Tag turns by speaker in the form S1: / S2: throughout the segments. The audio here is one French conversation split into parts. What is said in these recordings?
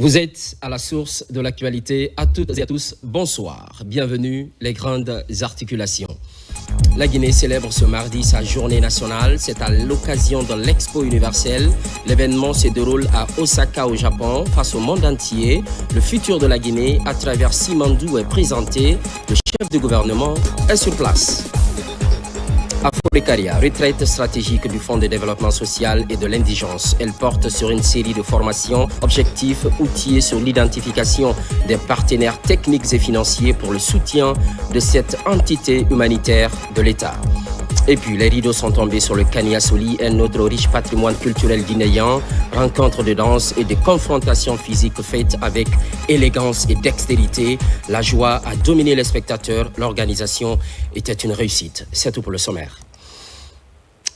S1: Vous êtes à la source de l'actualité. À toutes et à tous, bonsoir. Bienvenue, les grandes articulations. La Guinée célèbre ce mardi sa journée nationale. C'est à l'occasion de l'Expo universelle. L'événement se déroule à Osaka au Japon. Face au monde entier, le futur de la Guinée à travers Simandou est présenté. Le chef de gouvernement est sur place. Afro-Precaria, retraite stratégique du Fonds de développement social et de l'indigence. Elle porte sur une série de formations, objectifs, outillés sur l'identification des partenaires techniques et financiers pour le soutien de cette entité humanitaire de l'État. Et puis, les rideaux sont tombés sur le Kaniasoli, un autre riche patrimoine culturel guinéen, rencontre de danse et de confrontations physiques faites avec élégance et dextérité. La joie a dominé les spectateurs. L'organisation était une réussite. C'est tout pour le sommaire.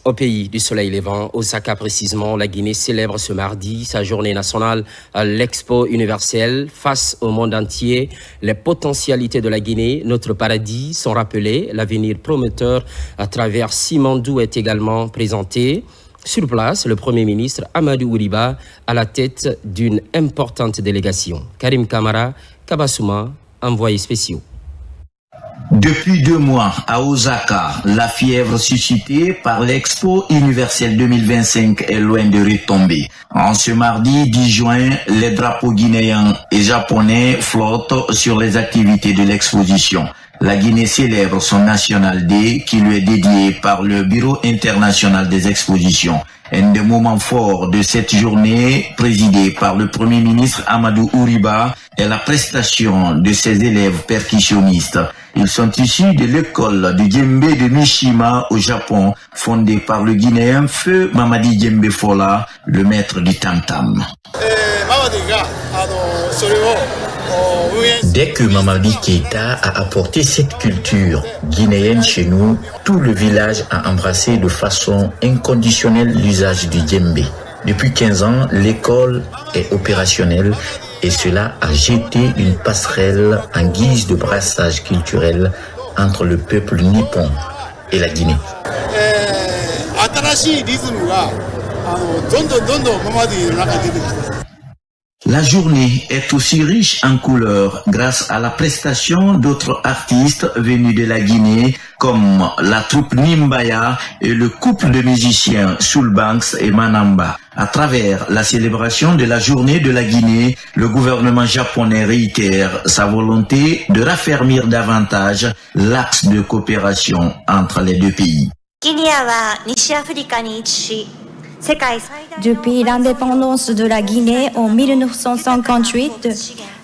S1: Au pays du soleil levant, Osaka précisément, la Guinée célèbre ce mardi sa journée nationale à l'Expo universelle. Face au monde entier, les potentialités de la Guinée, notre paradis, sont rappelées. L'avenir prometteur à travers Simandou est également présenté. Sur place, le Premier ministre Amadou Ouriba à la tête d'une importante délégation. Karim Kamara, Kabasouma, envoyés spéciaux.
S2: Depuis 2 mois à Osaka, la fièvre suscitée par l'Expo universelle 2025 est loin de retomber. En ce mardi 10 juin, les drapeaux guinéens et japonais flottent sur les activités de l'exposition. La Guinée célèbre son National Day qui lui est dédié par le Bureau international des expositions. Un des moments forts de cette journée, présidée par le Premier ministre Amadou Ouriba, est la prestation de ses élèves percussionnistes. Ils sont issus de l'école du djembé de Mishima au Japon, fondée par le Guinéen Feu Mamadi Djembe Fola, le maître du tam-tam.
S3: Dès que Mamadi Keïta a apporté cette culture guinéenne chez nous, tout le village a embrassé de façon inconditionnelle l'usage du djembé. Depuis 15 ans, l'école est opérationnelle et cela a jeté une passerelle en guise de brassage culturel entre le peuple nippon et la Guinée.
S2: La journée est aussi riche en couleurs grâce à la prestation d'autres artistes venus de la Guinée comme la troupe Nimbaya et le couple de musiciens Soulbanks et Manamba. À travers la célébration de la journée de la Guinée, le gouvernement japonais réitère sa volonté de raffermir davantage l'axe de coopération entre les deux pays.
S4: Depuis l'indépendance de la Guinée en 1958,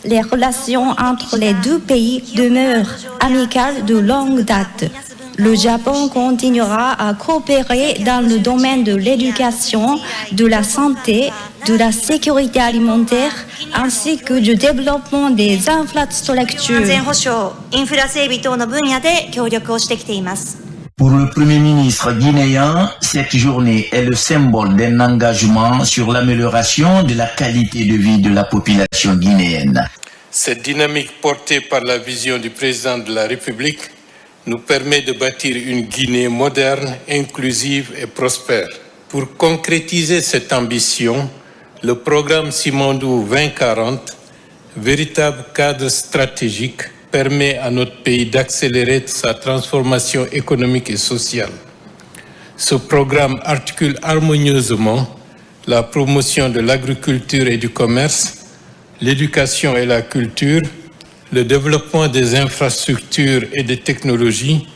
S4: les relations entre les deux pays demeurent amicales de longue date. Le Japon continuera à coopérer dans le domaine de l'éducation, de la santé, de la sécurité alimentaire, ainsi que du développement des infrastructures.
S2: Pour le Premier ministre guinéen, cette journée est le symbole d'un engagement sur l'amélioration de la qualité de vie de la population guinéenne.
S5: Cette dynamique portée par la vision du président de la République nous permet de bâtir une Guinée moderne, inclusive et prospère. Pour concrétiser cette ambition, le programme Simandou 2040, véritable cadre stratégique, permet à notre pays d'accélérer sa transformation économique et sociale. Ce programme articule harmonieusement la promotion de l'agriculture et du commerce, l'éducation et la culture, le développement des infrastructures et des technologies,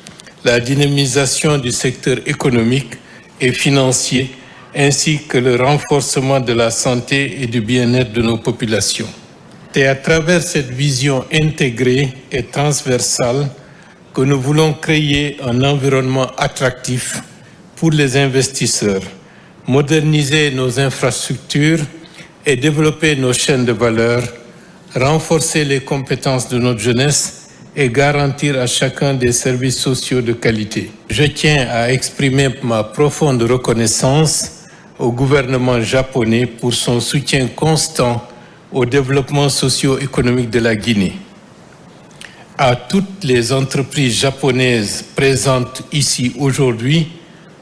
S5: la dynamisation du secteur économique et financier, ainsi que le renforcement de la santé et du bien-être de nos populations. C'est à travers cette vision intégrée et transversale que nous voulons créer un environnement attractif pour les investisseurs, moderniser nos infrastructures et développer nos chaînes de valeur, renforcer les compétences de notre jeunesse et garantir à chacun des services sociaux de qualité. Je tiens à exprimer ma profonde reconnaissance au gouvernement japonais pour son soutien constant au développement socio-économique de la Guinée. À toutes les entreprises japonaises présentes ici aujourd'hui,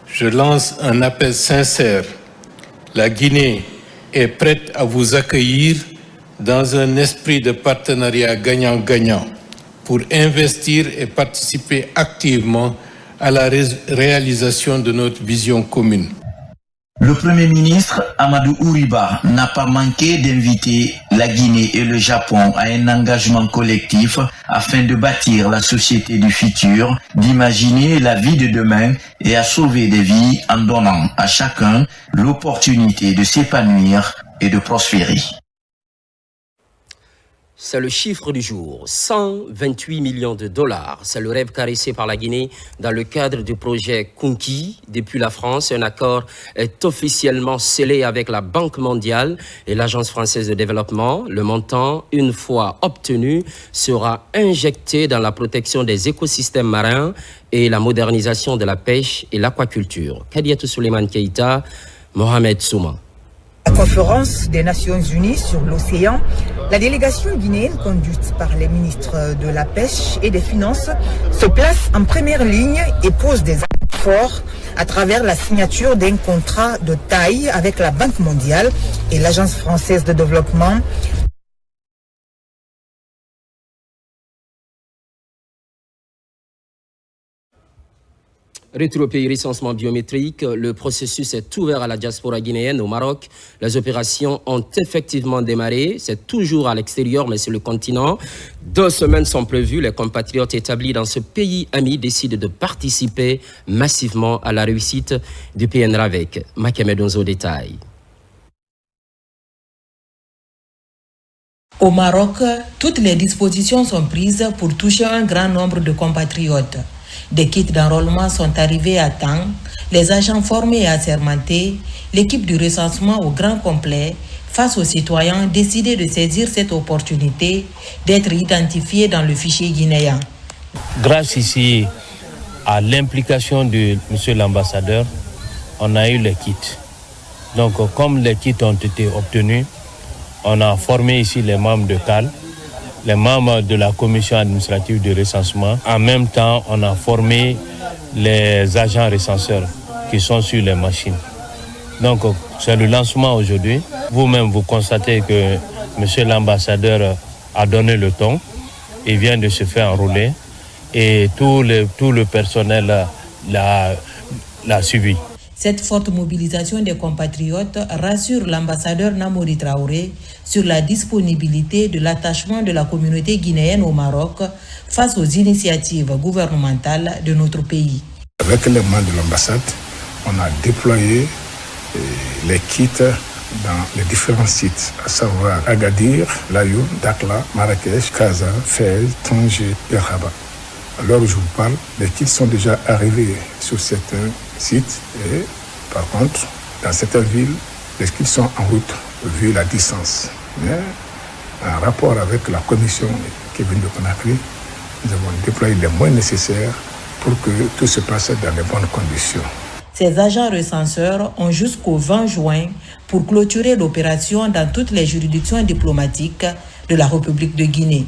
S5: je lance un appel sincère. La Guinée est prête à vous accueillir dans un esprit de partenariat gagnant-gagnant pour investir et participer activement à la réalisation de notre vision commune.
S2: Le Premier ministre Amadou Ouriba n'a pas manqué d'inviter la Guinée et le Japon à un engagement collectif afin de bâtir la société du futur, d'imaginer la vie de demain et à sauver des vies en donnant à chacun l'opportunité de s'épanouir et de prospérer.
S1: C'est le chiffre du jour, 128 millions de dollars. C'est le rêve caressé par la Guinée dans le cadre du projet Kunki. Depuis la France, un accord est officiellement scellé avec la Banque mondiale et l'Agence française de développement. Le montant, une fois obtenu, sera injecté dans la protection des écosystèmes marins et la modernisation de la pêche et l'aquaculture. Kadiatou Souleymane Keïta, Mohamed Souma.
S6: La conférence des Nations Unies sur l'océan, la délégation guinéenne conduite par les ministres de la Pêche et des Finances se place en première ligne et pose des actes forts à travers la signature d'un contrat de taille avec la Banque mondiale et l'Agence française de développement.
S1: Retour au pays, recensement biométrique. Le processus est ouvert à la diaspora guinéenne au Maroc. Les opérations ont effectivement démarré. C'est toujours à l'extérieur, mais sur le continent. 2 semaines sont prévues. Les compatriotes établis dans ce pays ami décident de participer massivement à la réussite du PNRAVEC. Makemedonzo détail.
S7: Au Maroc, toutes les dispositions sont prises pour toucher un grand nombre de compatriotes. Des kits d'enrôlement sont arrivés à temps, les agents formés et assermentés, l'équipe du recensement au grand complet, face aux citoyens décidés de saisir cette opportunité d'être identifiés dans le fichier guinéen.
S8: Grâce ici à l'implication de M. l'ambassadeur, on a eu les kits. Donc comme les kits ont été obtenus, on a formé ici les membres de CAL, les membres de la commission administrative de recensement. En même temps, on a formé les agents recenseurs qui sont sur les machines. Donc, c'est le lancement aujourd'hui. Vous-même, vous constatez que M. l'ambassadeur a donné le ton. Il vient de se faire enrôler et tout le personnel l'a suivi.
S7: Cette forte mobilisation des compatriotes rassure l'ambassadeur Namori Traoré sur la disponibilité de l'attachement de la communauté guinéenne au Maroc face aux initiatives gouvernementales de notre pays.
S9: Avec les membres de l'ambassade, on a déployé les kits dans les différents sites, à savoir Agadir, Layoum, Dakhla, Marrakech, Casa, Fès, Tanger et Rabat. À l'heure où je vous parle, les kits sont déjà arrivés sur certains sites et par contre, dans certaines villes, les kits sont en route vu la distance. Mais en rapport avec la commission qui vient de Conakry, nous avons déployé les moyens nécessaires pour que tout se passe dans les bonnes conditions.
S7: Ces agents recenseurs ont jusqu'au 20 juin pour clôturer l'opération dans toutes les juridictions diplomatiques de la République de Guinée.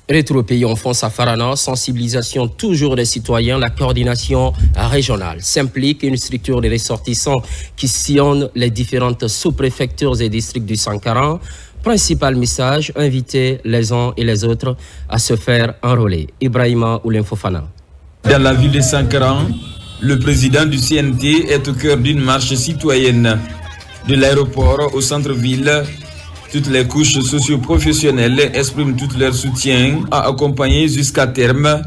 S1: Retour au pays, on fonce à Farana, sensibilisation toujours des citoyens, la coordination régionale s'implique, une structure de ressortissants qui sillonne les différentes sous-préfectures et districts du Sankara. Principal message, inviter les uns et les autres à se faire enrôler. Ibrahima Oulem Fofana.
S10: Dans la ville de Sankara, le président du CNT est au cœur d'une marche citoyenne. De l'aéroport au centre-ville, toutes les couches socio-professionnelles expriment tout leur soutien à accompagner jusqu'à terme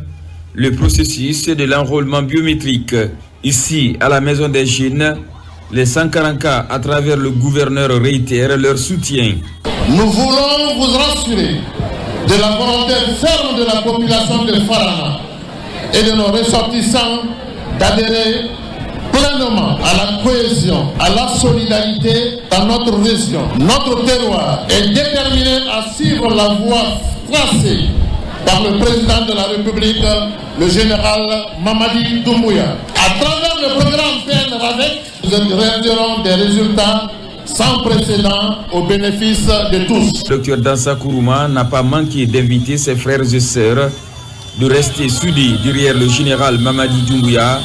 S10: le processus de l'enrôlement biométrique. Ici, à la Maison des Jeunes, les Sankaranka, à travers le gouverneur, réitèrent leur soutien.
S11: Nous voulons vous rassurer de la volonté ferme de la population de Farana et de nos ressortissants d'adhérer pleinement à la cohésion, à la solidarité dans notre région. Notre terroir est déterminé à suivre la voie tracée par le président de la République, le général Mamadi Doumbouya. À travers le programme PNRAVEC, nous réaliserons des résultats sans précédent au bénéfice de tous.
S10: Le Dr Dansa Kourouma n'a pas manqué d'inviter ses frères et sœurs de rester soudés derrière le général Mamadi Doumbouya,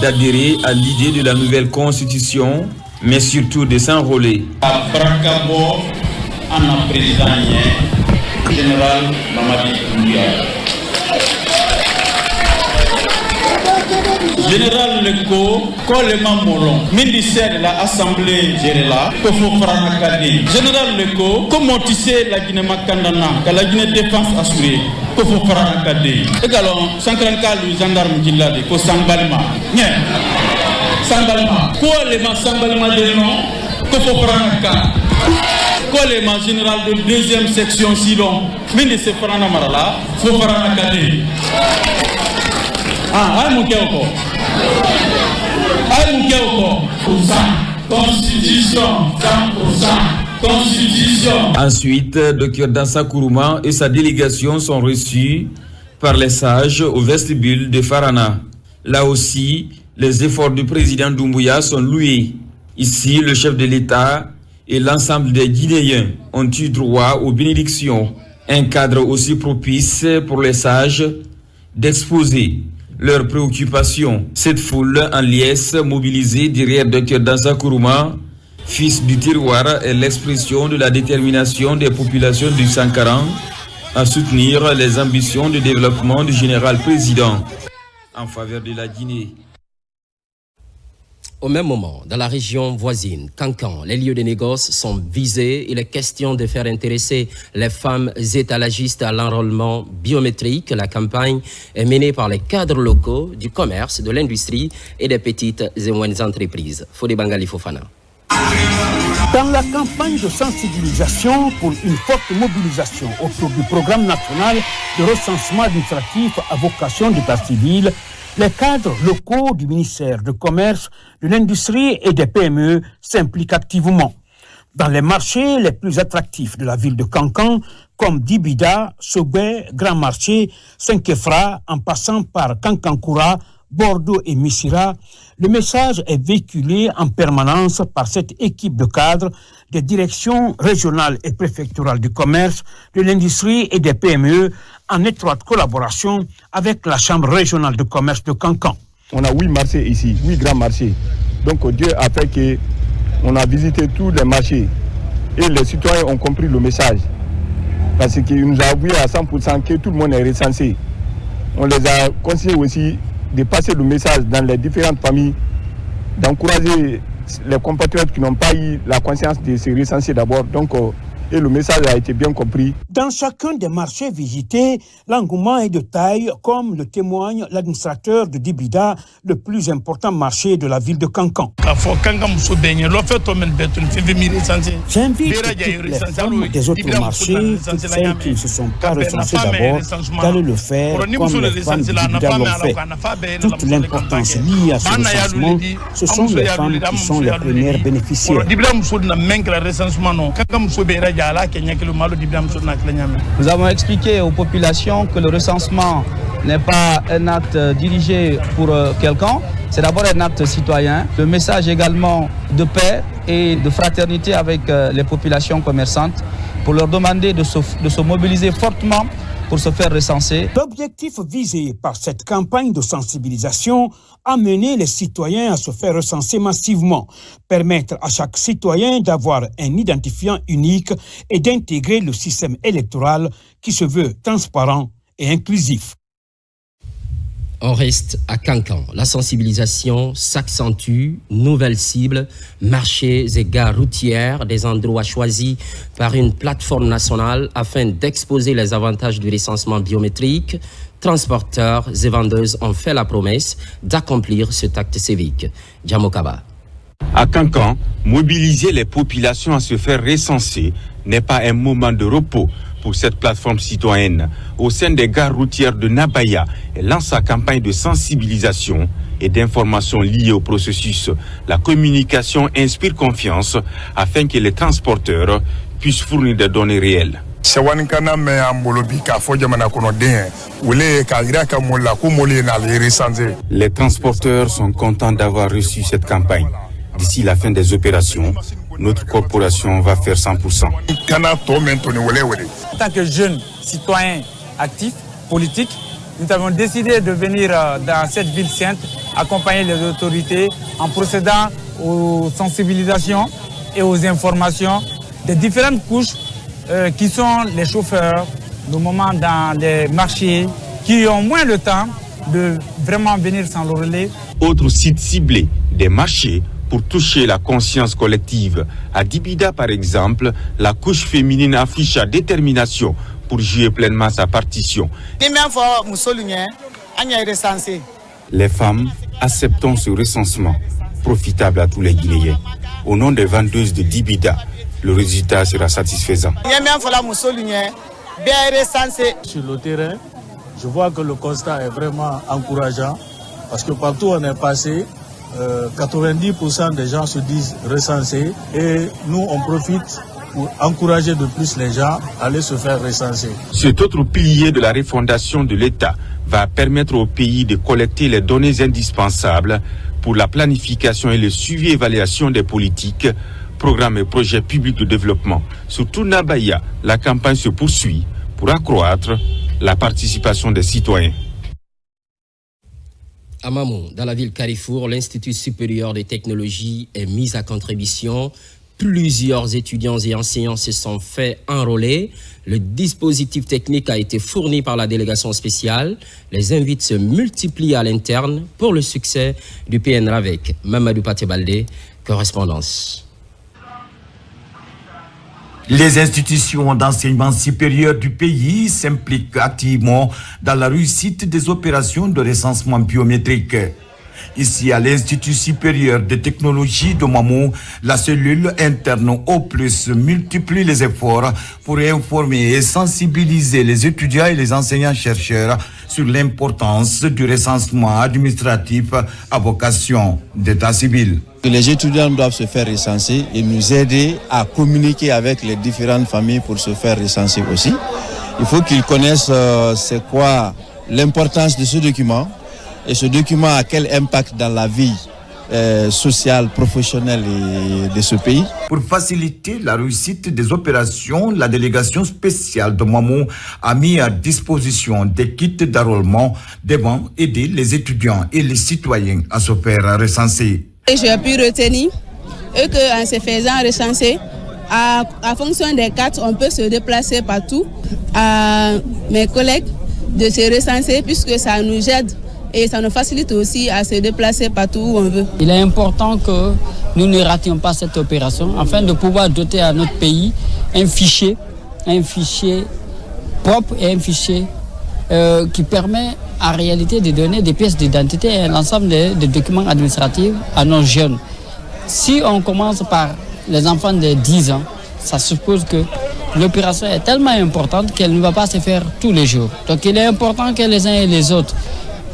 S10: d'adhérer à l'idée de la nouvelle constitution mais surtout de s'enrôler.
S12: Général Mamadi Doumbouya. Général Leko, Kolema Molon, ministère de l'Assemblée Générale, Kofo Faranakadi. Général Leko, comment tu sais la Guinée Makandana, que la Guinée défense assurée, Kofo Faranakadi. Également, Sankranka, le gendarme Gilade, Ko Sambalma. Sambalma, Kolema Sambalma de nom, Kofo Faranakadi. Kolema général de deuxième section Silon, ministre Farana Marala, Fo Faranakadi.
S10: Ensuite, Dr Dansa Kourouma et sa délégation sont reçus par les sages au vestibule de Farana. Là aussi, les efforts du président Doumbouya sont loués. Ici, le chef de l'État et l'ensemble des Guinéens ont eu droit aux bénédictions. Un cadre aussi propice pour les sages d'exposer leurs préoccupations. Cette foule en liesse mobilisée derrière Dr Dansa Kourouma, fils du terroir, est l'expression de la détermination des populations du Sankaran à soutenir les ambitions de développement du général président en faveur de la Guinée.
S1: Au même moment, dans la région voisine, Kankan, les lieux de négoce sont visés. Il est question de faire intéresser les femmes étalagistes à l'enrôlement biométrique. La campagne est menée par les cadres locaux du commerce, de l'industrie et des petites et moyennes entreprises. Fodé Bangali Fofana.
S13: Dans la campagne de sensibilisation pour une forte mobilisation autour du programme national de recensement administratif à vocation d'état civil, les cadres locaux du ministère du Commerce, de l'Industrie et des PME s'impliquent activement. Dans les marchés les plus attractifs de la ville de Kankan, comme Dibida, Sobé, Grand Marché, Saint-Kefra, en passant par Kankankoura, Bordeaux et Missira, le message est véhiculé en permanence par cette équipe de cadres des directions régionales et préfectorales du commerce, de l'industrie et des PME, en étroite collaboration avec la Chambre régionale de commerce de Kankan.
S14: On a 8 marchés ici, 8 grands marchés. Donc Dieu a fait qu'on a visité tous les marchés et les citoyens ont compris le message. Parce qu'il nous a avoué à 100% que tout le monde est recensé. On les a conseillé aussi de passer le message dans les différentes familles, d'encourager les compatriotes qui n'ont pas eu la conscience de se recenser d'abord. Donc, et le message a été bien compris.
S13: Dans chacun des marchés visités, l'engouement est de taille, comme le témoigne l'administrateur de Dibida, le plus important marché de la ville de Kankan. J'invite toutes les femmes des autres marchés, toutes celles qui ne se sont pas recensées d'abord, d'aller le faire comme les femmes de Dibida l'ont fait. Toute l'importance liée à ce recensement, ce sont les femmes qui sont les premières bénéficiaires.
S15: Nous avons expliqué aux populations que le recensement n'est pas un acte dirigé pour quelqu'un, c'est d'abord un acte citoyen. Le message également de paix et de fraternité avec les populations commerçantes pour leur demander de se mobiliser fortement pour se faire recenser.
S13: L'objectif visé par cette campagne de sensibilisation, amener les citoyens à se faire recenser massivement, permettre à chaque citoyen d'avoir un identifiant unique et d'intégrer le système électoral qui se veut transparent et inclusif.
S1: On reste à Kankan. La sensibilisation s'accentue. Nouvelles cibles, marchés et gares routières, des endroits choisis par une plateforme nationale afin d'exposer les avantages du recensement biométrique. Transporteurs et vendeuses ont fait la promesse d'accomplir cet acte civique. Djamokaba.
S16: À Kankan, mobiliser les populations à se faire recenser n'est pas un moment de repos pour cette plateforme citoyenne. Au sein des gares routières de Nabaya, elle lance sa campagne de sensibilisation et d'information liée au processus. La communication inspire confiance afin que les transporteurs puissent fournir des données réelles. Les transporteurs sont contents d'avoir reçu cette campagne. D'ici la fin des opérations, notre corporation va faire 100%.
S17: En tant que jeunes citoyens actifs, politiques, nous avons décidé de venir dans cette ville sainte accompagner les autorités en procédant aux sensibilisations et aux informations des différentes couches qui sont les chauffeurs, normalement dans les marchés, qui ont moins le temps de vraiment venir s'enrôler.
S16: Autre site ciblé, des marchés pour toucher la conscience collective. À Dibida, par exemple, la couche féminine affiche sa détermination pour jouer pleinement sa partition. Les femmes acceptent ce recensement, profitable à tous les Guinéens. Au nom des vendeuses de Dibida, le résultat sera satisfaisant.
S18: Sur le terrain, je vois que le constat est vraiment encourageant parce que partout où on est passé, 90% des gens se disent recensés et nous on profite pour encourager de plus les gens à aller se faire recenser.
S16: Cet autre pilier de la refondation de l'État va permettre au pays de collecter les données indispensables pour la planification et le suivi et évaluation des politiques, programmes et projets publics de développement. Surtout Nabaya, la campagne se poursuit pour accroître la participation des citoyens.
S1: À Mamou, dans la ville Carrefour, l'Institut supérieur des technologies est mis à contribution. Plusieurs étudiants et enseignants se sont fait enrôler. Le dispositif technique a été fourni par la délégation spéciale. Les invités se multiplient à l'interne pour le succès du PNRAVEC. Mamadou Paté-Baldé, correspondance.
S2: Les institutions d'enseignement supérieur du pays s'impliquent activement dans la réussite des opérations de recensement biométrique. Ici, à l'Institut supérieur de technologie de Mamou, la cellule interne au plus multiplie les efforts pour informer et sensibiliser les étudiants et les enseignants-chercheurs sur l'importance du recensement administratif à vocation d'état civil.
S19: Les étudiants doivent se faire recenser et nous aider à communiquer avec les différentes familles pour se faire recenser aussi. Il faut qu'ils connaissent c'est quoi l'importance de ce document et ce document a quel impact dans la vie sociale, professionnelle de ce pays.
S2: Pour faciliter la réussite des opérations, la délégation spéciale de Mamou a mis à disposition des kits d'enrôlement devant aider les étudiants et les citoyens à se faire recenser.
S20: J'ai pu retenir qu'en se faisant recenser, à fonction des cartes, on peut se déplacer partout. À mes collègues de se recenser puisque ça nous aide et ça nous facilite aussi à se déplacer partout où on veut.
S21: Il est important que nous ne rations pas cette opération afin de pouvoir doter à notre pays un fichier propre et un fichier qui permet en réalité de donner des pièces d'identité et l'ensemble des documents administratifs à nos jeunes. Si on commence par les enfants de 10 ans, ça suppose que l'opération est tellement importante qu'elle ne va pas se faire tous les jours. Donc il est important que les uns et les autres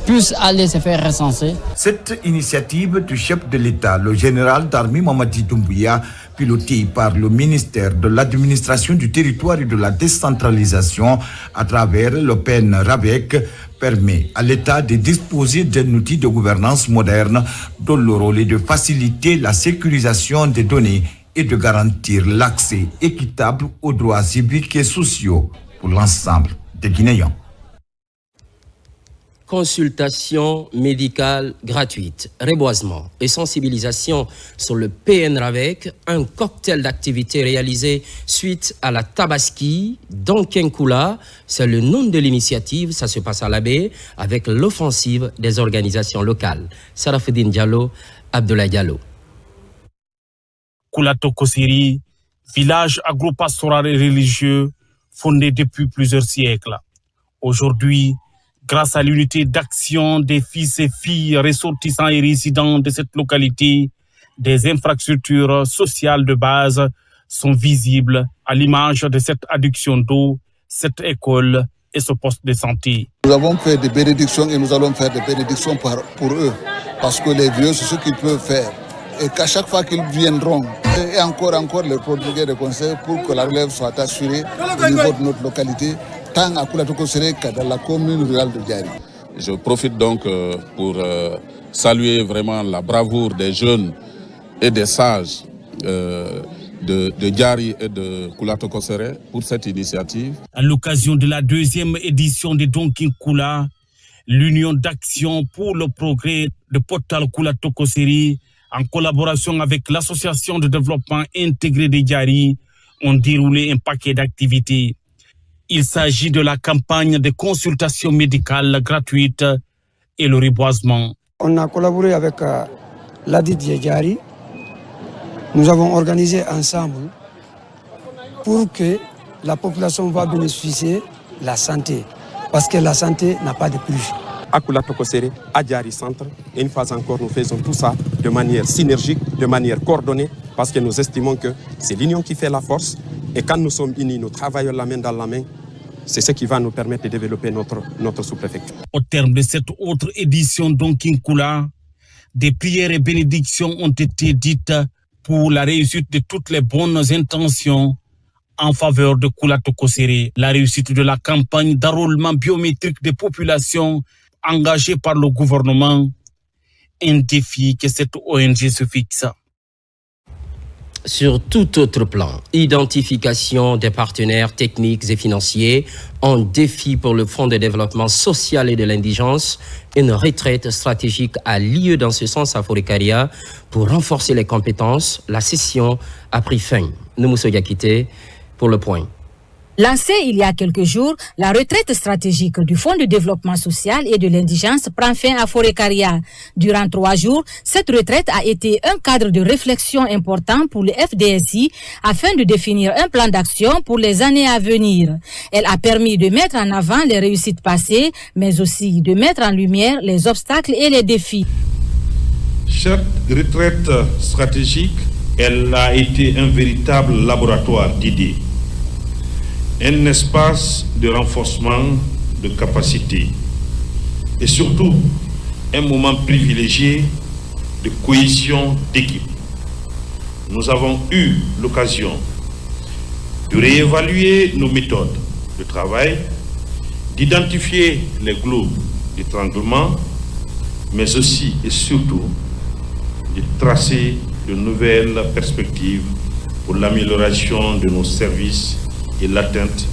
S21: puissent aller se faire recenser.
S2: Cette initiative du chef de l'État, le général d'armée Mamadi Doumbouya, pilotée par le ministère de l'administration du territoire et de la décentralisation à travers le PNRAVEC, permet à l'État de disposer d'un outil de gouvernance moderne dont le rôle est de faciliter la sécurisation des données et de garantir l'accès équitable aux droits civiques et sociaux pour l'ensemble des Guinéens.
S1: Consultation médicale gratuite, reboisement et sensibilisation sur le PNRAVEC, un cocktail d'activités réalisé suite à la Tabaski d'Onkenkula. C'est le nom de l'initiative, ça se passe à la baie avec l'offensive des organisations locales. Sarafedine Diallo, Abdoulaye Diallo.
S22: Kulato Kosiri, village agro-pastoral et religieux fondé depuis plusieurs siècles. Aujourd'hui, grâce à l'unité d'action des fils et filles ressortissants et résidents de cette localité, des infrastructures sociales de base sont visibles à l'image de cette adduction d'eau, cette école et ce poste de santé.
S23: Nous avons fait des bénédictions et nous allons faire des bénédictions pour eux, parce que les vieux, c'est ce qu'ils peuvent faire. Et qu'à chaque fois qu'ils viendront, et encore leur prodiguer des conseils pour que la relève soit assurée au niveau de notre localité, tant à Kulato Kosiri que dans la commune rurale de Diari.
S24: Je profite donc pour saluer vraiment la bravoure des jeunes et des sages de Diari et de Kulato Kosiri pour cette initiative.
S22: À l'occasion de la deuxième édition de Donkinkula, l'Union d'action pour le progrès de Portal Kulato Kosiri en collaboration avec l'association de développement intégré des Diary, ont déroulé un paquet d'activités. Il s'agit de la campagne de consultation médicale gratuite et le reboisement.
S3: On a collaboré avec l'ADID Diary. Nous avons organisé ensemble pour que la population va bénéficier de la santé, parce que la santé n'a pas de prix.
S4: À Kulato Kosere, à Diary Centre, et une fois encore, nous faisons tout ça de manière synergique, de manière coordonnée, parce que nous estimons que c'est l'union qui fait la force, et quand nous sommes unis, nous travaillons la main dans la main, c'est ce qui va nous permettre de développer notre sous-préfecture.
S22: Au terme de cette autre édition d'Onkinkula, des prières et bénédictions ont été dites pour la réussite de toutes les bonnes intentions en faveur de Kulato Kosere, la réussite de la campagne d'enrôlement biométrique des populations engagée par le gouvernement, un défi que cette ONG se fixe.
S1: Sur tout autre plan, identification des partenaires techniques et financiers, un défi pour le Fonds de développement social et de l'indigence, une retraite stratégique a lieu dans ce sens à Forêt-Karia pour renforcer les compétences. La session a pris fin. Noumousso Yakite pour le point.
S5: Lancée il y a quelques jours, la retraite stratégique du Fonds de développement social et de l'indigence prend fin à Forêt-Karia. Durant 3 jours, cette retraite a été un cadre de réflexion important pour le FDSI afin de définir un plan d'action pour les années à venir. Elle a permis de mettre en avant les réussites passées, mais aussi de mettre en lumière les obstacles et les défis.
S6: Cette retraite stratégique, elle a été un véritable laboratoire d'idées. Un espace de renforcement de capacité et surtout un moment privilégié de cohésion d'équipe. Nous avons eu l'occasion de réévaluer nos méthodes de travail, d'identifier les globes d'étranglement, mais aussi et surtout de tracer de nouvelles perspectives pour l'amélioration de nos services et l'atteinte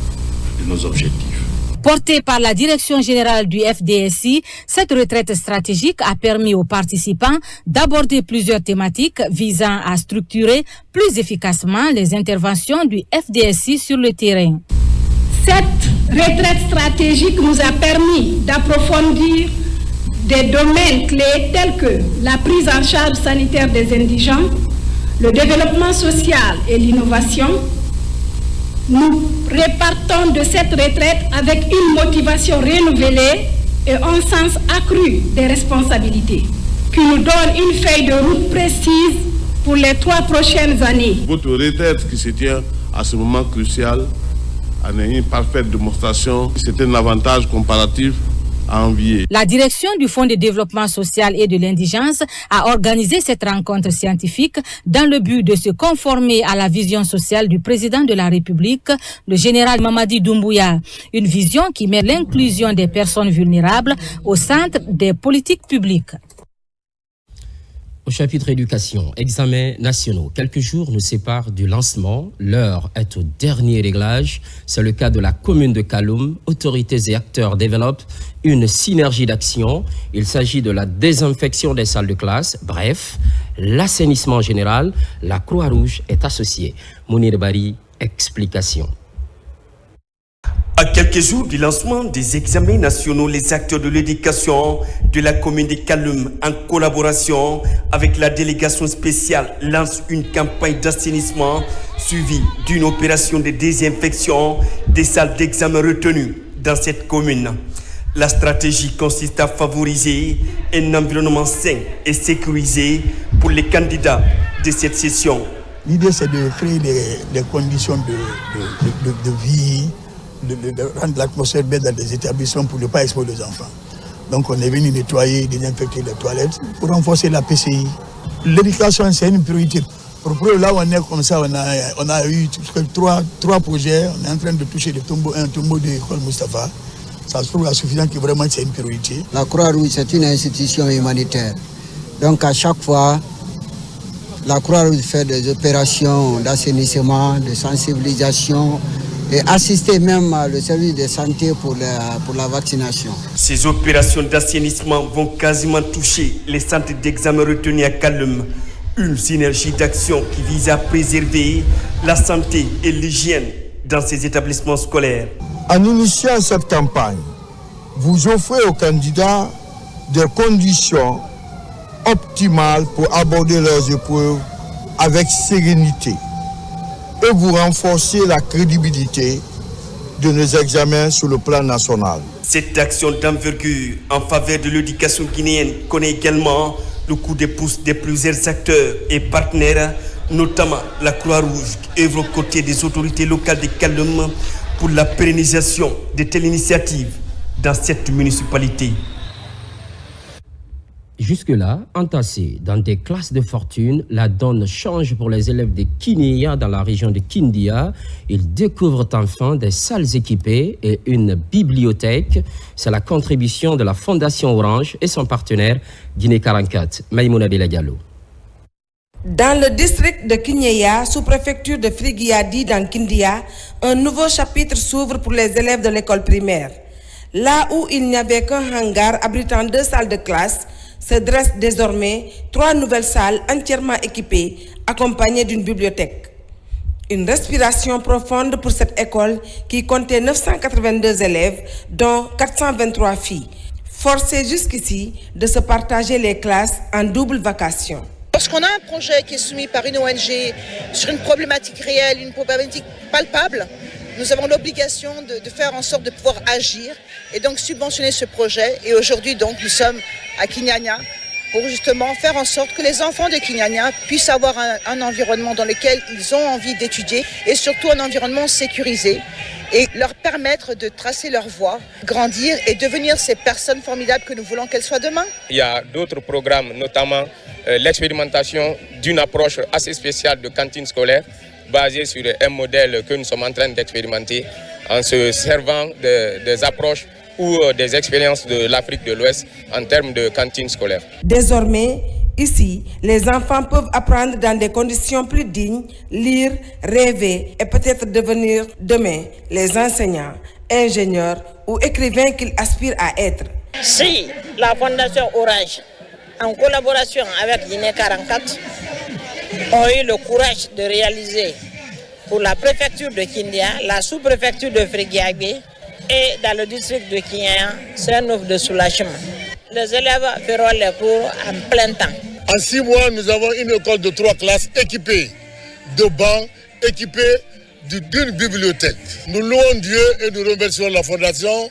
S6: de nos objectifs.
S5: Portée par la direction générale du FDSI, cette retraite stratégique a permis aux participants d'aborder plusieurs thématiques visant à structurer plus efficacement les interventions du FDSI sur le terrain.
S25: Cette retraite stratégique nous a permis d'approfondir des domaines clés tels que la prise en charge sanitaire des indigents, le développement social et l'innovation. Nous repartons de cette retraite avec une motivation renouvelée et un sens accru des responsabilités, qui nous donne une feuille de route précise pour les 3 prochaines années.
S26: Votre retraite qui se tient à ce moment crucial en est une parfaite démonstration. C'est un avantage comparatif à envier.
S5: La direction du Fonds de développement social et de l'indigence a organisé cette rencontre scientifique dans le but de se conformer à la vision sociale du président de la République, le général Mamadi Doumbouya. Une vision qui met l'inclusion des personnes vulnérables au centre des politiques publiques.
S1: Au chapitre éducation, examens nationaux. Quelques jours nous séparent du lancement. L'heure est au dernier réglage. C'est le cas de la commune de Kaloum. Autorités et acteurs développent une synergie d'action. Il s'agit de la désinfection des salles de classe. Bref, l'assainissement général. La Croix-Rouge est associée. Mounir Bari, explication.
S27: À quelques jours du lancement des examens nationaux, les acteurs de l'éducation de la commune de Kaloum, en collaboration avec la délégation spéciale, lancent une campagne d'assainissement suivie d'une opération de désinfection des salles d'examen retenues dans cette commune. La stratégie consiste à favoriser un environnement sain et sécurisé pour les candidats de cette session.
S23: L'idée, c'est de créer des conditions de vie, de rendre l'atmosphère belle dans les établissements pour ne pas exposer les enfants. Donc on est venu nettoyer, désinfecter les toilettes pour renforcer la PCI. L'éducation, c'est une priorité. Pour là où on est comme ça, on a eu 3 projets. On est en train de toucher un tombeau de l'école Moustapha. Ça se trouve suffisant que vraiment c'est une priorité.
S28: La Croix-Rouge, c'est une institution humanitaire. Donc à chaque fois, la Croix-Rouge fait des opérations d'assainissement, de sensibilisation, et assister même le service de santé pour la vaccination.
S27: Ces opérations d'assainissement vont quasiment toucher les centres d'examen retenus à Kaloum, Une synergie d'action qui vise à préserver la santé et l'hygiène dans ces établissements scolaires.
S7: En initiant cette campagne, vous offrez aux candidats des conditions optimales pour aborder leurs épreuves avec sérénité et vous renforcez la crédibilité de nos examens sur le plan national.
S27: Cette action d'envergure en faveur de l'éducation guinéenne connaît également le coup de pouce de plusieurs acteurs et partenaires, notamment la Croix-Rouge qui œuvre aux côtés des autorités locales de Kaloum pour la pérennisation de telles initiatives dans cette municipalité.
S1: Jusque-là, entassés dans des classes de fortune, la donne change pour les élèves de Kinéya dans la région de Kindia. Ils découvrent enfin des salles équipées et une bibliothèque. C'est la contribution de la Fondation Orange et son partenaire Guinée 44. Maïmouna Diallo.
S8: Dans le district de Kinéya, sous-préfecture de Frigiadi dans Kindia, un nouveau chapitre s'ouvre pour les élèves de l'école primaire. Là où il n'y avait qu'un hangar abritant 2 salles de classe, se dressent désormais 3 nouvelles salles entièrement équipées, accompagnées d'une bibliothèque. Une respiration profonde pour cette école qui comptait 982 élèves, dont 423 filles, forcées jusqu'ici de se partager les classes en double vacation.
S9: Lorsqu'on a un projet qui est soumis par une ONG sur une problématique réelle, une problématique palpable, nous avons l'obligation de faire en sorte de pouvoir agir et donc subventionner ce projet. Et aujourd'hui, donc, nous sommes à Kinyanya pour justement faire en sorte que les enfants de Kinyanya puissent avoir un environnement dans lequel ils ont envie d'étudier et surtout un environnement sécurisé et leur permettre de tracer leur voie, grandir et devenir ces personnes formidables que nous voulons qu'elles soient demain.
S10: Il y a d'autres programmes, notamment l'expérimentation d'une approche assez spéciale de cantine scolaire basée sur un modèle que nous sommes en train d'expérimenter en se servant des approches ou des expériences de l'Afrique de l'Ouest en termes de cantine scolaire.
S8: Désormais, ici, les enfants peuvent apprendre dans des conditions plus dignes, lire, rêver et peut-être devenir demain les enseignants, ingénieurs ou écrivains qu'ils aspirent à être.
S11: Si la Fondation Orange, en collaboration avec Guinée 44, ont eu le courage de réaliser pour la préfecture de Kindia, la sous-préfecture de Frigiagbé et dans le district de Kinyaya, c'est un offre de soulagement. Les élèves feront les cours en plein temps.
S12: En 6 mois, nous avons une école de 3 classes équipée de bancs, équipée d'une bibliothèque. Nous louons Dieu et nous remercions la Fondation.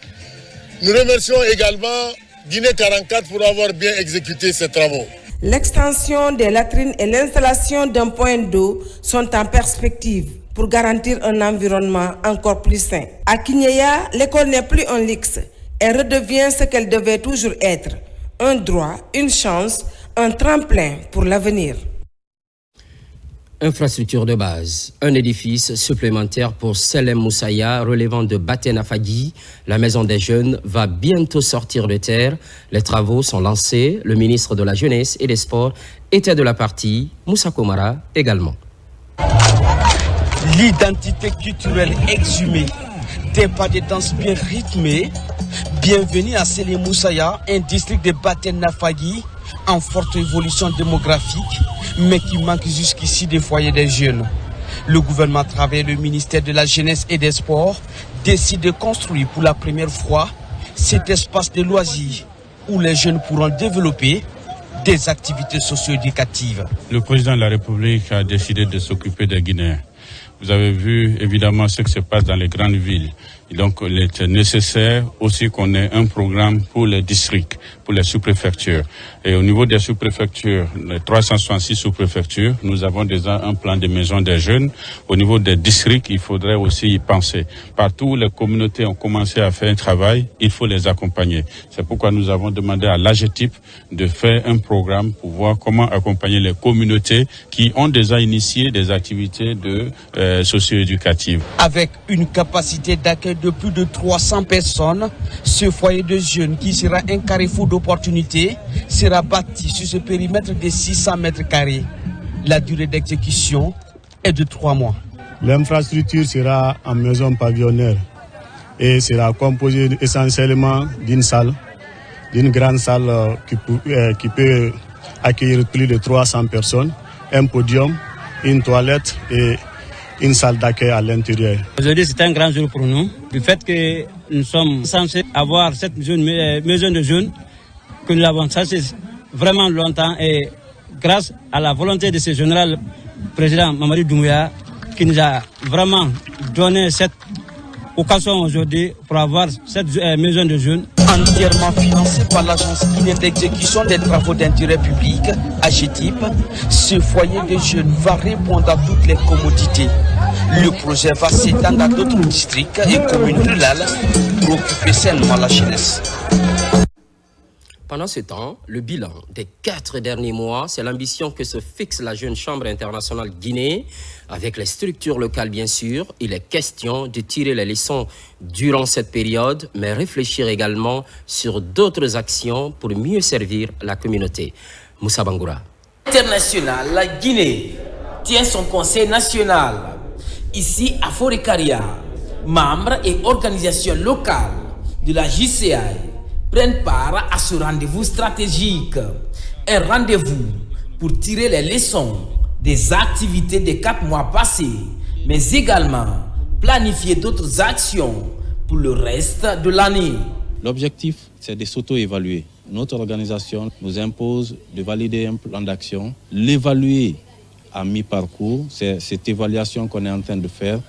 S12: Nous remercions également Guinée 44 pour avoir bien exécuté ces travaux.
S8: L'extension des latrines et l'installation d'un point d'eau sont en perspective pour garantir un environnement encore plus sain. À Kinyaya, l'école n'est plus un luxe. Elle redevient ce qu'elle devait toujours être. Un droit, une chance, un tremplin pour l'avenir.
S1: Infrastructure de base, un édifice supplémentaire pour Selem Moussaya relevant de Batenafagi. La maison des jeunes va bientôt sortir de terre. Les travaux sont lancés. Le ministre de la Jeunesse et des Sports était de la partie, Moussa Komara également.
S14: L'identité culturelle exhumée, des pas de danse bien rythmés. Bienvenue à Selem Moussaya, un district de Batenafagi en forte évolution démographique, mais qui manque jusqu'ici des foyers des jeunes. Le gouvernement, à travers le ministère de la Jeunesse et des Sports, décide de construire pour la première fois cet espace de loisirs où les jeunes pourront développer des activités socio-éducatives.
S15: Le président de la République a décidé de s'occuper des Guinéens. Vous avez vu évidemment ce qui se passe dans les grandes villes. Et donc il est nécessaire aussi qu'on ait un programme pour les districts, pour les sous-préfectures. Et au niveau des sous-préfectures, les 366 sous-préfectures, nous avons déjà un plan de maison des jeunes. Au niveau des districts, il faudrait aussi y penser. Partout où les communautés ont commencé à faire un travail, il faut les accompagner. C'est pourquoi nous avons demandé à l'AGETIP de faire un programme pour voir comment accompagner les communautés qui ont déjà initié des activités socio-éducatives.
S14: Avec une capacité d'accueil de plus de 300 personnes, ce foyer de jeunes qui sera un carrefour d'opportunités sera bâti sur ce périmètre de 600 mètres carrés. La durée d'exécution est de 3 mois.
S18: L'infrastructure sera en maison pavillonnaire et sera composée essentiellement d'une salle, d'une grande salle qui peut accueillir plus de 300 personnes un podium, une toilette et une salle d'accueil à l'intérieur.
S2: Aujourd'hui, c'est un grand jour pour nous. Du fait que nous sommes censés avoir cette maison de jeunes, que nous avons cherché vraiment longtemps, et grâce à la volonté de ce général président Mamadi Doumbouya, qui nous a vraiment donné cette occasion aujourd'hui pour avoir cette maison de jeunes.
S14: Entièrement financé par l'Agence guinéenne d'exécution des travaux d'intérêt public, AGETIP, ce foyer de jeunes va répondre à toutes les commodités. Le projet va s'étendre à d'autres districts et communes rurales pour occuper seulement la jeunesse.
S1: Pendant ce temps, le bilan des 4 derniers mois, c'est l'ambition que se fixe la jeune Chambre internationale Guinée. Avec les structures locales, bien sûr, il est question de tirer les leçons durant cette période, mais réfléchir également sur d'autres actions pour mieux servir la communauté. Moussa Bangoura.
S13: International, la Guinée tient son conseil national. Ici, à Forêt-Caria, membres et organisations locales de la JCI prennent part à ce rendez-vous stratégique. Un rendez-vous pour tirer les leçons des activités des 4 mois passés, mais également planifier d'autres actions pour le reste de l'année.
S16: L'objectif, c'est de s'auto-évaluer. Notre organisation nous impose de valider un plan d'action, l'évaluer à mi-parcours. C'est cette évaluation qu'on est en train de faire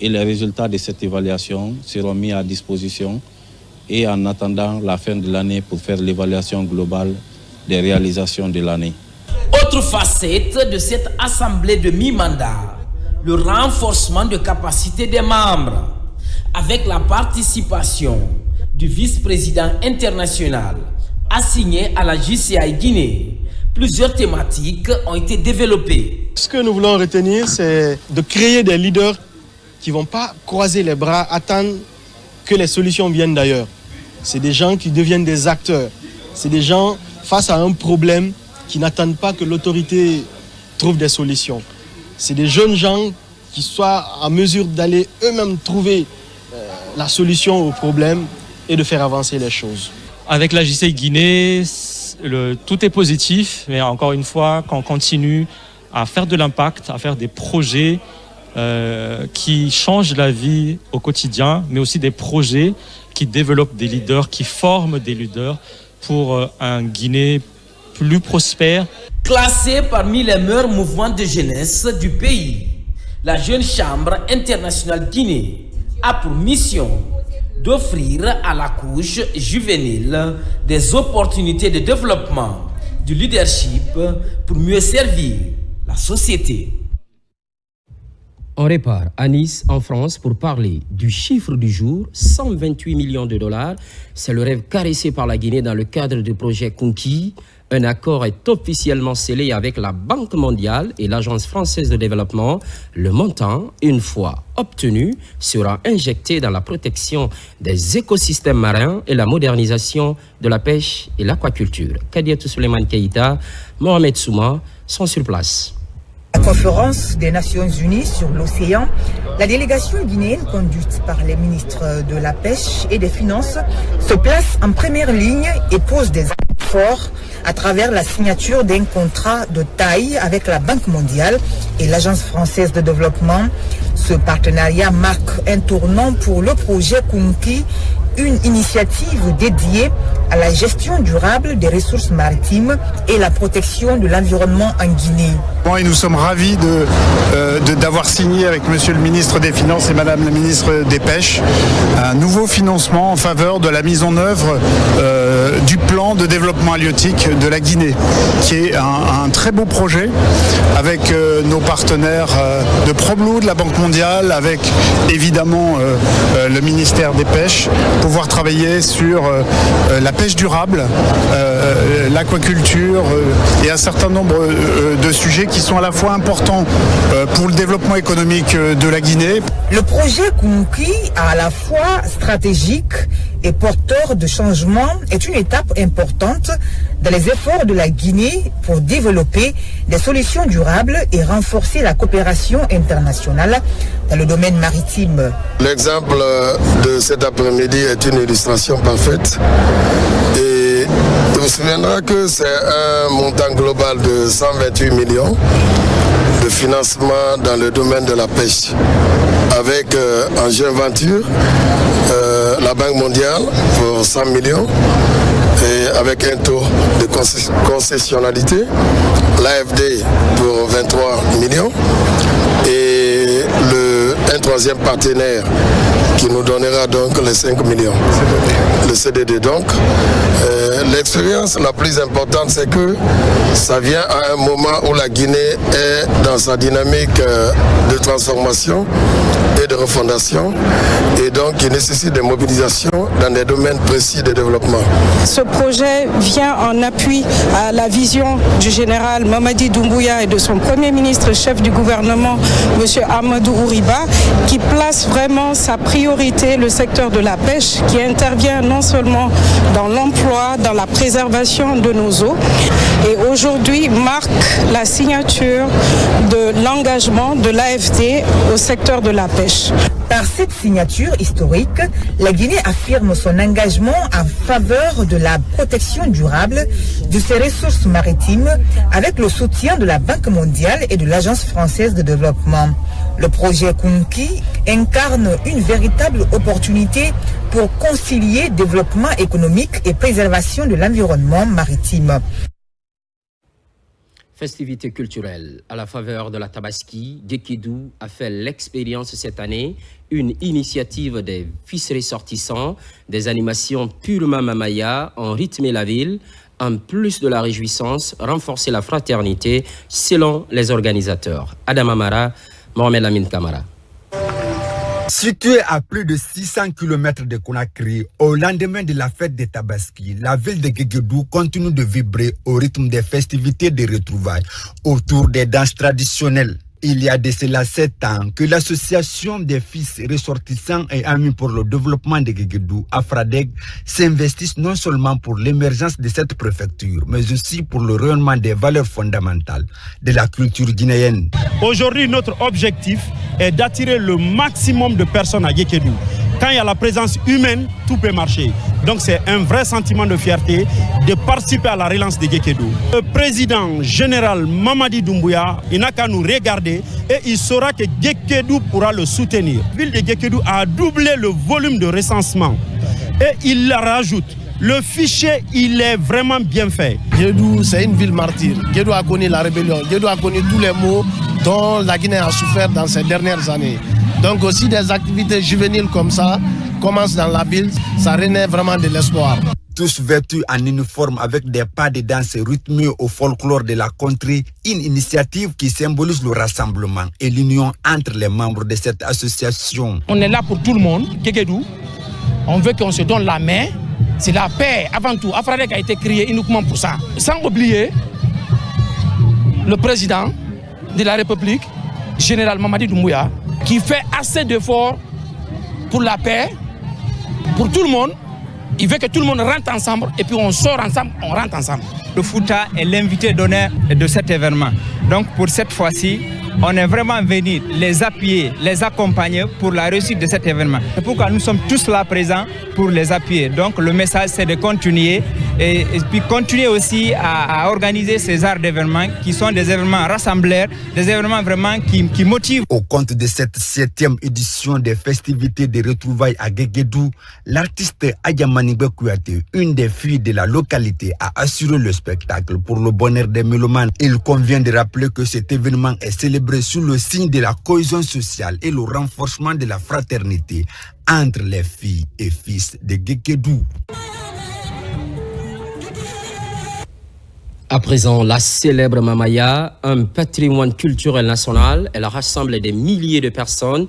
S16: et les résultats de cette évaluation seront mis à disposition et en attendant la fin de l'année pour faire l'évaluation globale des réalisations de l'année.
S13: Autre facette de cette assemblée de mi-mandat, le renforcement de capacité des membres, avec la participation du vice-président international assigné à la JCI Guinée. Plusieurs thématiques ont été développées.
S17: Ce que nous voulons retenir, c'est de créer des leaders qui ne vont pas croiser les bras, attendre que les solutions viennent d'ailleurs. C'est des gens qui deviennent des acteurs. C'est des gens face à un problème qui n'attendent pas que l'autorité trouve des solutions. C'est des jeunes gens qui soient en mesure d'aller eux-mêmes trouver la solution au problème et de faire avancer les choses.
S19: Avec la JCI Guinée, tout est positif, mais encore une fois, qu'on continue à faire de l'impact, à faire des projets qui changent la vie au quotidien, mais aussi des projets qui développent des leaders, qui forment des leaders pour un Guinée plus prospère.
S13: Classée parmi les meilleurs mouvements de jeunesse du pays, la Jeune Chambre internationale Guinée a pour mission d'offrir à la couche juvénile des opportunités de développement, du leadership pour mieux servir la société.
S1: On repart à Nice, en France, pour parler du chiffre du jour, 128 millions de dollars. C'est le rêve caressé par la Guinée dans le cadre du projet Conquis. Un accord est officiellement scellé avec la Banque mondiale et l'Agence française de développement. Le montant, une fois obtenu, sera injecté dans la protection des écosystèmes marins et la modernisation de la pêche et l'aquaculture. Kadiatou Souleymane Keïta, Mohamed Souma sont sur place.
S20: La conférence des Nations Unies sur l'océan, la délégation guinéenne conduite par les ministres de la Pêche et des Finances se place en première ligne et pose des actes forts à travers la signature d'un contrat de taille avec la Banque mondiale et l'Agence française de développement. Ce partenariat marque un tournant pour le projet Conquis, une initiative dédiée à la gestion durable des ressources maritimes et la protection de l'environnement en Guinée.
S21: Et nous sommes ravis d'avoir signé avec Monsieur le ministre des Finances et Madame la ministre des Pêches un nouveau financement en faveur de la mise en œuvre du plan de développement halieutique de la Guinée, qui est un très beau projet avec nos partenaires de Problou, de la Banque mondiale, avec évidemment le ministère des Pêches, pouvoir travailler sur la pêche durable, l'aquaculture et un certain nombre de sujets qui sont à la fois importants pour le développement économique de la Guinée.
S20: Le projet Conquis, à la fois stratégique et porteur de changement, est une étape importante dans les efforts de la Guinée pour développer des solutions durables et renforcer la coopération internationale dans le domaine maritime.
S12: L'exemple de cet après-midi est une illustration parfaite. Et on se souviendra que c'est un montant global de 128 millions
S3: de financement dans le domaine de la pêche avec en joint venture la Banque mondiale pour 100 millions et avec un taux de concessionnalité, l'AFD pour 23 millions et un troisième partenaire qui nous donnera donc les 5 millions, le CDD. Donc, l'expérience la plus importante, c'est que ça vient à un moment où la Guinée est dans sa dynamique de transformation et de refondation, et donc il nécessite des mobilisations dans des domaines précis de développement.
S4: Ce projet vient en appui à la vision du général Mamadi Doumbouya et de son premier ministre chef du gouvernement, M. Amadou Ouriba, qui place vraiment sa priorité, le secteur de la pêche, qui intervient non seulement dans l'emploi, dans la préservation de nos eaux, et aujourd'hui marque la signature de l'engagement de l'AFD au secteur de la pêche.
S20: Par cette signature historique, la Guinée affirme son engagement en faveur de la protection durable de ses ressources maritimes avec le soutien de la Banque mondiale et de l'Agence française de développement. Le projet Kunki incarne une véritable opportunité pour concilier développement économique et préservation de l'environnement maritime.
S1: Festivités culturelles. À la faveur de la Tabaski, Gekedou a fait l'expérience cette année, une initiative des fils ressortissants, des animations purement mamaya ont rythmé la ville, en plus de la réjouissance, renforcer la fraternité selon les organisateurs. Adam Amara, Mohamed Lamine Kamara.
S5: Située à plus de 600 km de Conakry, au lendemain de la fête de Tabaski, la ville de Guéguédou continue de vibrer au rythme des festivités de retrouvailles autour des danses traditionnelles. Il y a de cela 7 ans que l'association des fils ressortissants et amis pour le développement de Guéguédou, AFRADEG, s'investissent non seulement pour l'émergence de cette préfecture, mais aussi pour le rayonnement des valeurs fondamentales de la culture guinéenne.
S6: Aujourd'hui, notre objectif est d'attirer le maximum de personnes à Guéguédou. Quand il y a la présence humaine, tout peut marcher. Donc c'est un vrai sentiment de fierté de participer à la relance de Guéguédou. Le président général Mamadi Doumbouya, il n'a qu'à nous regarder et il saura que Guéguédou pourra le soutenir. La ville de Guéguédou a doublé le volume de recensement et il la rajoute. Le fichier, il est vraiment bien fait.
S17: Guéguédou, c'est une ville martyre. Guéguédou a connu la rébellion. Guéguédou a connu tous les maux dont la Guinée a souffert dans ces dernières années. Donc aussi des activités juvéniles comme ça commencent dans la ville, ça renaît vraiment de l'espoir.
S5: Tous vêtus en uniforme avec des pas de danse rythmés au folklore de la contrée, une initiative qui symbolise le rassemblement et l'union entre les membres de cette association.
S22: On est là pour tout le monde, Guéguédou. On veut qu'on se donne la main. C'est la paix avant tout. AFRADEG a été créé uniquement pour ça. Sans oublier le président de la République, général Mamadi Doumbouya, qui fait assez d'efforts pour la paix, pour tout le monde. Il veut que tout le monde rentre ensemble et puis on sort ensemble, on rentre ensemble.
S24: Le Fouta est l'invité d'honneur de cet événement. Donc pour cette fois-ci, on est vraiment venu les appuyer, les accompagner pour la réussite de cet événement. C'est pourquoi nous sommes tous là présents pour les appuyer. Donc le message c'est de continuer et puis continuer aussi à organiser ces arts d'événements qui sont des événements rassembleurs, des événements vraiment qui motivent.
S5: Au compte de cette 7e édition des festivités de retrouvailles à Guéguédou, l'artiste Ayamanigbe Kouyaté, une des filles de la localité, a assuré le spectacle pour le bonheur des mélomanes. Il convient de rappeler que cet événement est célébré sous le signe de la cohésion sociale et le renforcement de la fraternité entre les filles et fils de Guéguédou.
S1: À présent, la célèbre Mamaya, un patrimoine culturel national, elle rassemble des milliers de personnes,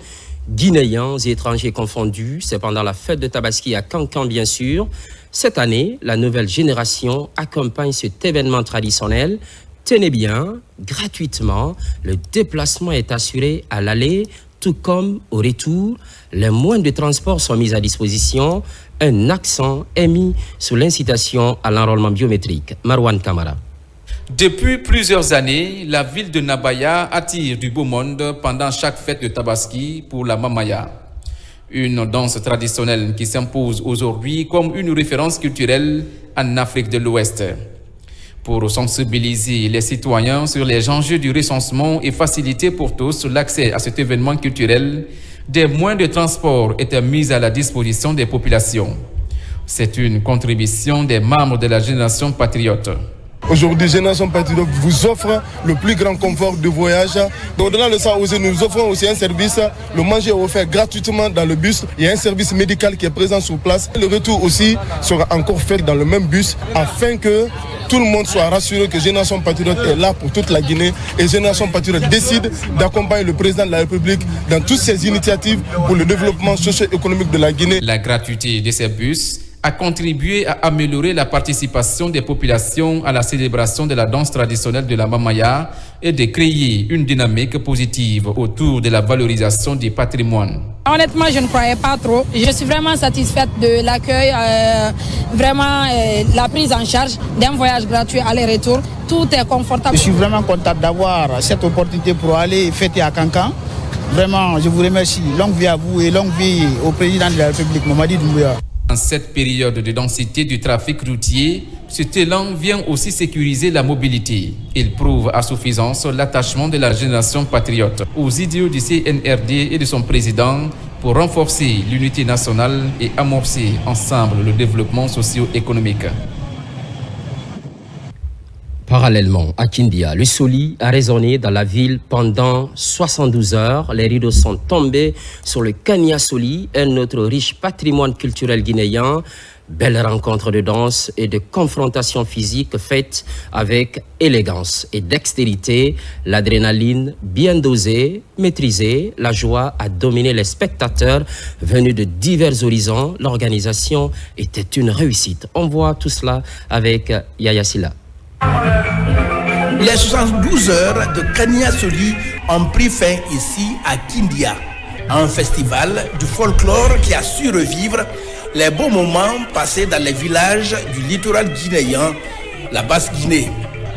S1: Guinéens et étrangers confondus. C'est pendant la fête de Tabaski à Cancan, bien sûr. Cette année, la nouvelle génération accompagne cet événement traditionnel. Tenez bien, gratuitement, le déplacement est assuré à l'aller, tout comme au retour. Les moyens de transport sont mis à disposition. Un accent est mis sur l'incitation à l'enrôlement biométrique. Marwan Kamara.
S25: Depuis plusieurs années, la ville de Nabaya attire du beau monde pendant chaque fête de Tabaski pour la Mamaya. Une danse traditionnelle qui s'impose aujourd'hui comme une référence culturelle en Afrique de l'Ouest. Pour sensibiliser les citoyens sur les enjeux du recensement et faciliter pour tous l'accès à cet événement culturel, des moyens de transport étaient mis à la disposition des populations. C'est une contribution des membres de la Génération Patriote.
S12: Aujourd'hui, Génération Patriote vous offre le plus grand confort de voyage. Au-delà de ça, nous offrons aussi un service. Le manger est offert gratuitement dans le bus. Il y a un service médical qui est présent sur place. Le retour aussi sera encore fait dans le même bus afin que tout le monde soit rassuré que Génération Patriote est là pour toute la Guinée. Et Génération Patriote décide d'accompagner le président de la République dans toutes ses initiatives pour le développement socio-économique de la Guinée.
S25: La gratuité de ces bus a contribué à améliorer la participation des populations à la célébration de la danse traditionnelle de la Mamaya et de créer une dynamique positive autour de la valorisation du patrimoine.
S7: Honnêtement, je ne croyais pas trop. Je suis vraiment satisfaite de l'accueil, la prise en charge d'un voyage gratuit aller-retour. Tout est confortable.
S9: Je suis vraiment content d'avoir cette opportunité pour aller fêter à Cancan. Vraiment, je vous remercie. Longue vie à vous et longue vie au président de la République, Mamadi Doumbouya.
S25: En cette période de densité du trafic routier, cet élan vient aussi sécuriser la mobilité. Il prouve à suffisance l'attachement de la Génération Patriote aux idéaux du CNRD et de son président pour renforcer l'unité nationale et amorcer ensemble le développement socio-économique.
S1: Parallèlement, à Kindia, le Soli a résonné dans la ville pendant 72 heures. Les rideaux sont tombés sur le Kania Soli, un autre riche patrimoine culturel guinéen. Belle rencontre de danse et de confrontation physique faite avec élégance et dextérité. L'adrénaline bien dosée, maîtrisée. La joie a dominé les spectateurs venus de divers horizons. L'organisation était une réussite. On voit tout cela avec Yaya Silla.
S10: Les 72 heures de Kania Soli ont pris fin ici à Kindia, un festival du folklore qui a su revivre les beaux moments passés dans les villages du littoral guinéen, la Basse-Guinée.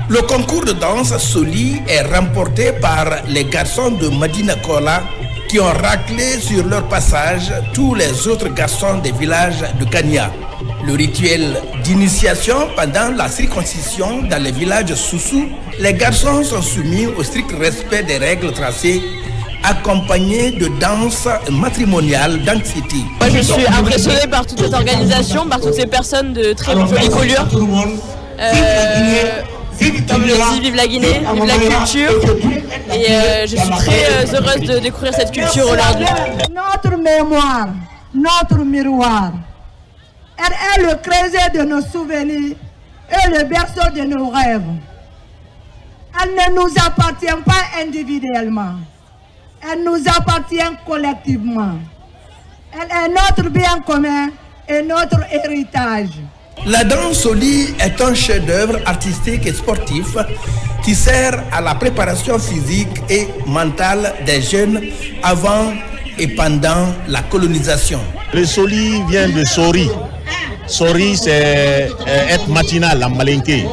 S10: Le concours de danse Soli est remporté par les garçons de Madina Kola qui ont raclé sur leur passage tous les autres garçons des villages de Kania. Le rituel d'initiation pendant la circoncision dans les villages Soussou, les garçons sont soumis au strict respect des règles tracées, accompagnés de danses matrimoniales d'anxiété.
S11: Moi, je suis impressionnée par toute cette organisation, par toutes ces personnes de très jolie collure. Comme je le dis, vive la Guinée, vive la culture. Et je suis très heureuse de découvrir cette culture aujourd'hui.
S23: Notre mémoire, notre miroir. Elle est le creuset de nos souvenirs et le berceau de nos rêves. Elle ne nous appartient pas individuellement. Elle nous appartient collectivement. Elle est notre bien commun et notre héritage.
S10: La danse Soli est un chef-d'œuvre artistique et sportif qui sert à la préparation physique et mentale des jeunes avant et pendant la colonisation.
S26: Le Soli vient de Sori. Sori, c'est être matinal en malinké.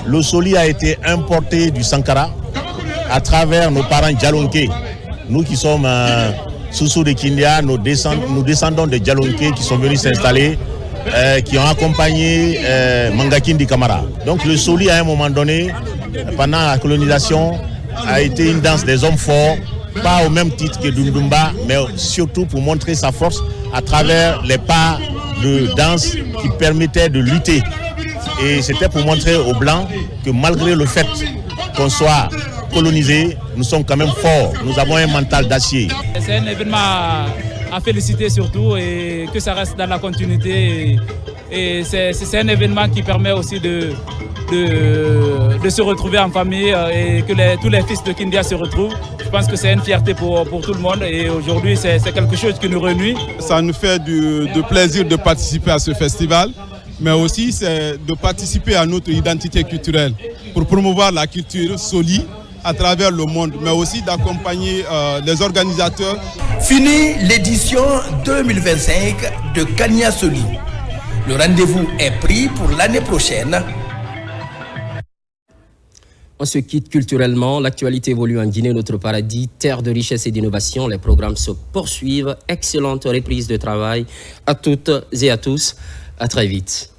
S26: Le Soli a été importé du Sankara à travers nos parents Djalonké. Nous qui sommes Soussou de Kindia, nous descendons de Djalonké qui sont venus s'installer, qui ont accompagné Mangakindi Kamara. Donc le Soli, à un moment donné, pendant la colonisation, a été une danse des hommes forts, pas au même titre que Dundumba, mais surtout pour montrer sa force à travers les pas de danse qui permettaient de lutter. Et c'était pour montrer aux Blancs que malgré le fait qu'on soit colonisé, nous sommes quand même forts. Nous avons un mental d'acier.
S27: C'est un événement à féliciter surtout et que ça reste dans la continuité. Et c'est un événement qui permet aussi de se retrouver en famille et que tous les fils de Kindia se retrouvent. Je pense que c'est une fierté pour tout le monde et aujourd'hui c'est quelque chose qui nous réunit.
S6: Ça nous fait du plaisir de participer à ce festival, mais aussi c'est de participer à notre identité culturelle pour promouvoir la culture Soli à travers le monde, mais aussi d'accompagner les organisateurs.
S10: Fini l'édition 2025 de Kania Soli. Le rendez-vous est pris pour l'année prochaine.
S1: On se quitte culturellement. L'actualité évolue en Guinée, notre paradis, terre de richesse et d'innovation. Les programmes se poursuivent. Excellente reprise de travail à toutes et à tous. À très vite.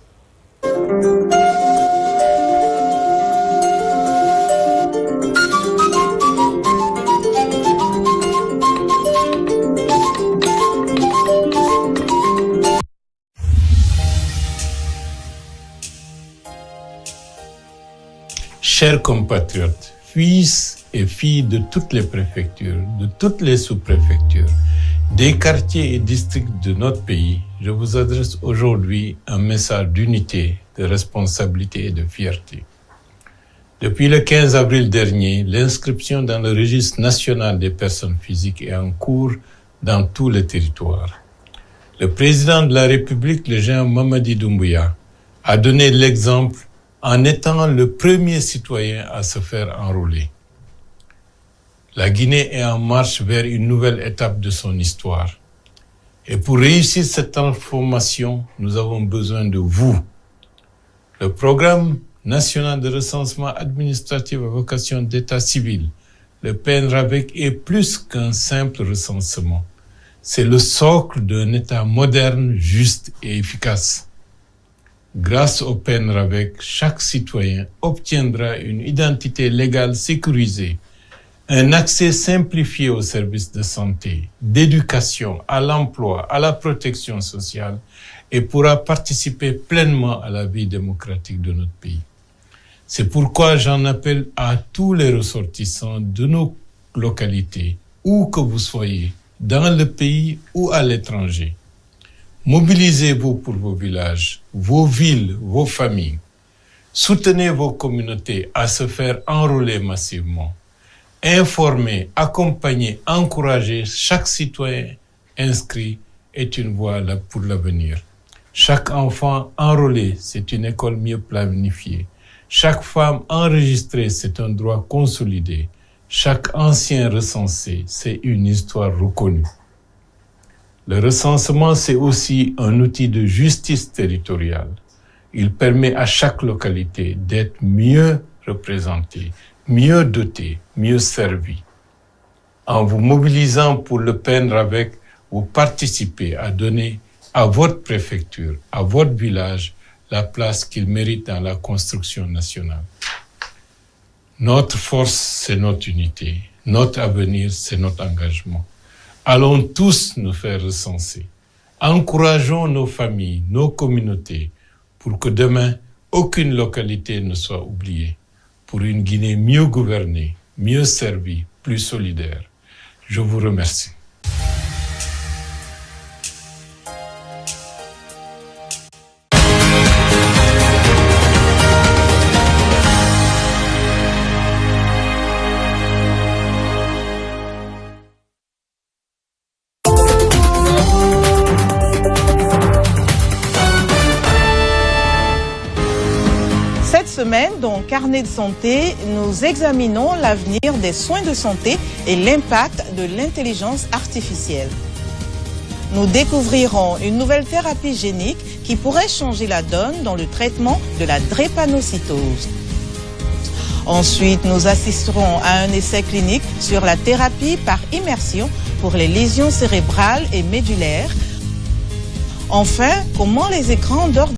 S2: chers compatriotes, fils et filles de toutes les préfectures, de toutes les sous-préfectures, des quartiers et districts de notre pays, je vous adresse aujourd'hui un message d'unité, de responsabilité et de fierté. Depuis le 15 avril dernier, l'inscription dans le registre national des personnes physiques est en cours dans tout le territoire. Le président de la République, le général Mamadi Doumbouya, a donné l'exemple en étant le premier citoyen à se faire enrôler. La Guinée est en marche vers une nouvelle étape de son histoire. Et pour réussir cette transformation, nous avons besoin de vous. Le programme national de recensement administratif à vocation d'état civil, le PNRAVEC, est plus qu'un simple recensement. C'est le socle d'un État moderne, juste et efficace. Grâce au PNRAVEC, chaque citoyen obtiendra une identité légale sécurisée, un accès simplifié aux services de santé, d'éducation, à l'emploi, à la protection sociale et pourra participer pleinement à la vie démocratique de notre pays. C'est pourquoi j'en appelle à tous les ressortissants de nos localités, où que vous soyez, dans le pays ou à l'étranger. Mobilisez-vous pour vos villages, vos villes, vos familles. Soutenez vos communautés à se faire enrôler massivement. Informer, accompagner, encourager chaque citoyen inscrit est une voie pour l'avenir. Chaque enfant enrôlé, c'est une école mieux planifiée. Chaque femme enregistrée, c'est un droit consolidé. Chaque ancien recensé, c'est une histoire reconnue. Le recensement, c'est aussi un outil de justice territoriale. Il permet à chaque localité d'être mieux représentée, mieux dotée, mieux servie. En vous mobilisant pour le PNRAVEC, vous participez à donner à votre préfecture, à votre village, la place qu'il mérite dans la construction nationale. Notre force, c'est notre unité. Notre avenir, c'est notre engagement. Allons tous nous faire recenser. Encourageons nos familles, nos communautés, pour que demain, aucune localité ne soit oubliée. Pour une Guinée mieux gouvernée, mieux servie, plus solidaire. Je vous remercie.
S8: Semaine dans Carnet de santé, nous examinons l'avenir des soins de santé et l'impact de l'intelligence artificielle. Nous découvrirons une nouvelle thérapie génique qui pourrait changer la donne dans le traitement de la drépanocytose. Ensuite, nous assisterons à un essai clinique sur la thérapie par immersion pour les lésions cérébrales et médulaires. Enfin, comment les écrans d'ordinateur